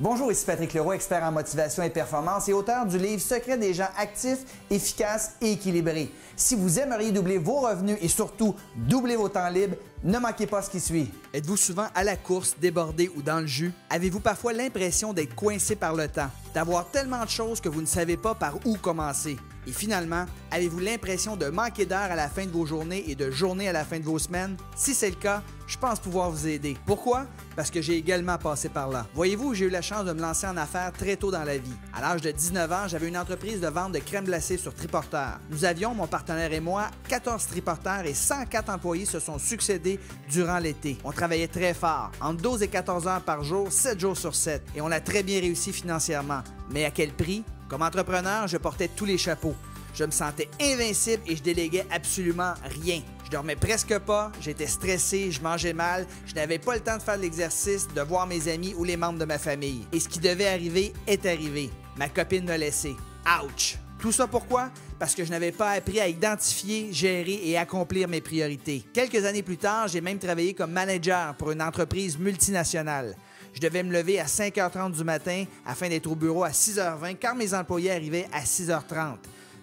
Bonjour, ici Patrick Leroy, expert en motivation et performance et auteur du livre Secret des gens actifs, efficaces et équilibrés. Si vous aimeriez doubler vos revenus et surtout doubler vos temps libres, ne manquez pas ce qui suit. Êtes-vous souvent à la course, débordé ou dans le jus? Avez-vous parfois l'impression d'être coincé par le temps, d'avoir tellement de choses que vous ne savez pas par où commencer? Et finalement, avez-vous l'impression de manquer d'heures à la fin de vos journées et de journées à la fin de vos semaines? Si c'est le cas, je pense pouvoir vous aider. Pourquoi? Parce que j'ai également passé par là. Voyez-vous, j'ai eu la chance de me lancer en affaires très tôt dans la vie. À l'âge de 19 ans, j'avais une entreprise de vente de crème glacée sur triporteur. Nous avions, mon partenaire et moi, 14 triporteurs et 104 employés se sont succédés durant l'été. On travaillait très fort, entre 12 et 14 heures par jour, 7 jours sur 7, et on a très bien réussi financièrement. Mais à quel prix? Comme entrepreneur, je portais tous les chapeaux. Je me sentais invincible et je déléguais absolument rien. Je dormais presque pas, j'étais stressé, je mangeais mal, je n'avais pas le temps de faire de l'exercice, de voir mes amis ou les membres de ma famille. Et ce qui devait arriver est arrivé. Ma copine m'a laissé. Ouch! Tout ça pourquoi? Parce que je n'avais pas appris à identifier, gérer et accomplir mes priorités. Quelques années plus tard, j'ai même travaillé comme manager pour une entreprise multinationale. Je devais me lever à 5h30 du matin afin d'être au bureau à 6h20 quand mes employés arrivaient à 6h30.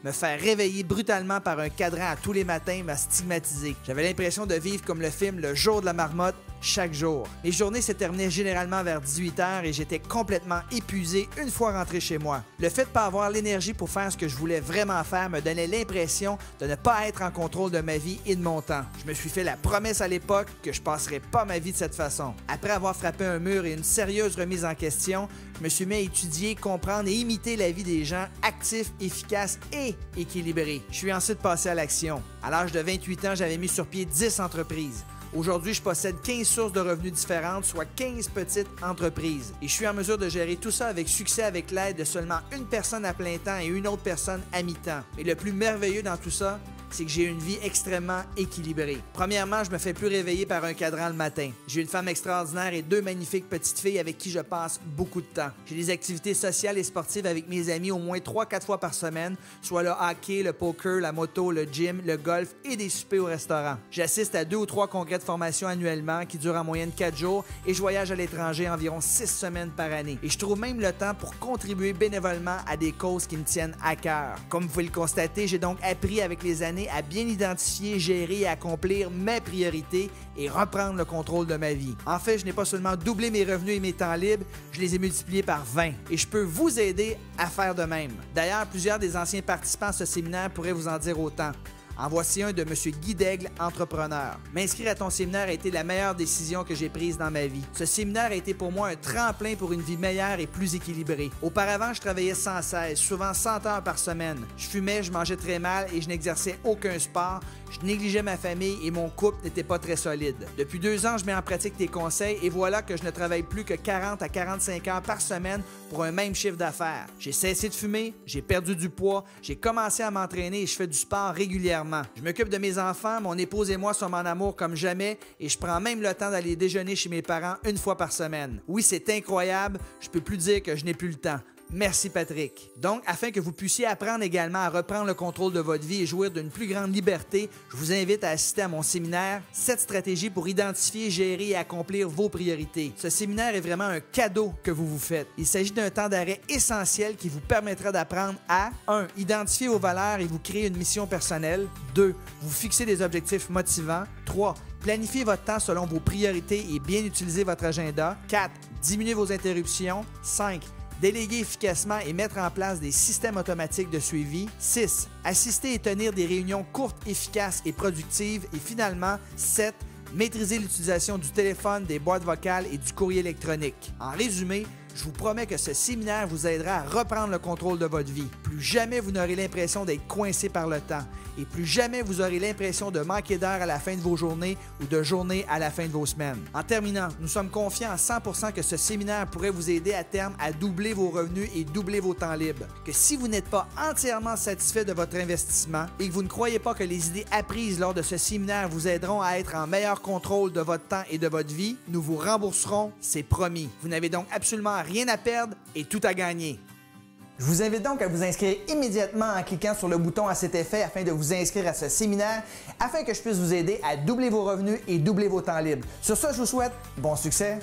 Me faire réveiller brutalement par un cadran à tous les matins m'a stigmatisé. J'avais l'impression de vivre comme le film Le jour de la marmotte chaque jour. Mes journées se terminaient généralement vers 18h et j'étais complètement épuisé une fois rentré chez moi. Le fait de ne pas avoir l'énergie pour faire ce que je voulais vraiment faire me donnait l'impression de ne pas être en contrôle de ma vie et de mon temps. Je me suis fait la promesse à l'époque que je passerais pas ma vie de cette façon. Après avoir frappé un mur et une sérieuse remise en question, je me suis mis à étudier, comprendre et imiter la vie des gens actifs, efficaces et équilibrés. Je suis ensuite passé à l'action. À l'âge de 28 ans, j'avais mis sur pied 10 entreprises. Aujourd'hui, je possède 15 sources de revenus différentes, soit 15 petites entreprises. Et je suis en mesure de gérer tout ça avec succès avec l'aide de seulement une personne à plein temps et une autre personne à mi-temps. Et le plus merveilleux dans tout ça, c'est que j'ai une vie extrêmement équilibrée. Premièrement, je me fais plus réveiller par un cadran le matin. J'ai une femme extraordinaire et 2 magnifiques petites filles avec qui je passe beaucoup de temps. J'ai des activités sociales et sportives avec mes amis au moins 3-4 fois par semaine, soit le hockey, le poker, la moto, le gym, le golf et des soupers au restaurant. J'assiste à 2 ou 3 congrès de formation annuellement qui durent en moyenne 4 jours et je voyage à l'étranger environ 6 semaines par année. Et je trouve même le temps pour contribuer bénévolement à des causes qui me tiennent à cœur. Comme vous pouvez le constater, j'ai donc appris avec les années à bien identifier, gérer et accomplir mes priorités et reprendre le contrôle de ma vie. En fait, je n'ai pas seulement doublé mes revenus et mes temps libres, je les ai multipliés par 20 et je peux vous aider à faire de même. D'ailleurs, plusieurs des anciens participants à ce séminaire pourraient vous en dire autant. En voici un de M. Guy Daigle, entrepreneur. M'inscrire à ton séminaire a été la meilleure décision que j'ai prise dans ma vie. Ce séminaire a été pour moi un tremplin pour une vie meilleure et plus équilibrée. Auparavant, je travaillais sans cesse, souvent 100 heures par semaine. Je fumais, je mangeais très mal et je n'exerçais aucun sport. Je négligeais ma famille et mon couple n'était pas très solide. Depuis 2 ans, je mets en pratique tes conseils et voilà que je ne travaille plus que 40 à 45 heures par semaine pour un même chiffre d'affaires. J'ai cessé de fumer, j'ai perdu du poids, j'ai commencé à m'entraîner et je fais du sport régulièrement. Je m'occupe de mes enfants, mon épouse et moi sommes en amour comme jamais et je prends même le temps d'aller déjeuner chez mes parents 1 fois par semaine. Oui, c'est incroyable, je peux plus dire que je n'ai plus le temps. Merci Patrick. Donc, afin que vous puissiez apprendre également à reprendre le contrôle de votre vie et jouir d'une plus grande liberté, je vous invite à assister à mon séminaire « 7 stratégies pour identifier, gérer et accomplir vos priorités ». Ce séminaire est vraiment un cadeau que vous vous faites. Il s'agit d'un temps d'arrêt essentiel qui vous permettra d'apprendre à 1. Identifier vos valeurs et vous créer une mission personnelle. 2. Vous fixer des objectifs motivants. 3. Planifier votre temps selon vos priorités et bien utiliser votre agenda. 4. Diminuer vos interruptions. 5. Déléguer efficacement et mettre en place des systèmes automatiques de suivi. 6. Assister et tenir des réunions courtes, efficaces et productives. Et finalement, 7. Maîtriser l'utilisation du téléphone, des boîtes vocales et du courrier électronique. En résumé, je vous promets que ce séminaire vous aidera à reprendre le contrôle de votre vie. Plus jamais vous n'aurez l'impression d'être coincé par le temps et plus jamais vous aurez l'impression de manquer d'heures à la fin de vos journées ou de journées à la fin de vos semaines. En terminant, nous sommes confiants à 100% que ce séminaire pourrait vous aider à terme à doubler vos revenus et doubler vos temps libres. Que si vous n'êtes pas entièrement satisfait de votre investissement et que vous ne croyez pas que les idées apprises lors de ce séminaire vous aideront à être en meilleur contrôle de votre temps et de votre vie, nous vous rembourserons, c'est promis. Vous n'avez donc absolument rien à perdre et tout à gagner. Je vous invite donc à vous inscrire immédiatement en cliquant sur le bouton à cet effet afin de vous inscrire à ce séminaire, afin que je puisse vous aider à doubler vos revenus et doubler vos temps libres. Sur ce, je vous souhaite bon succès!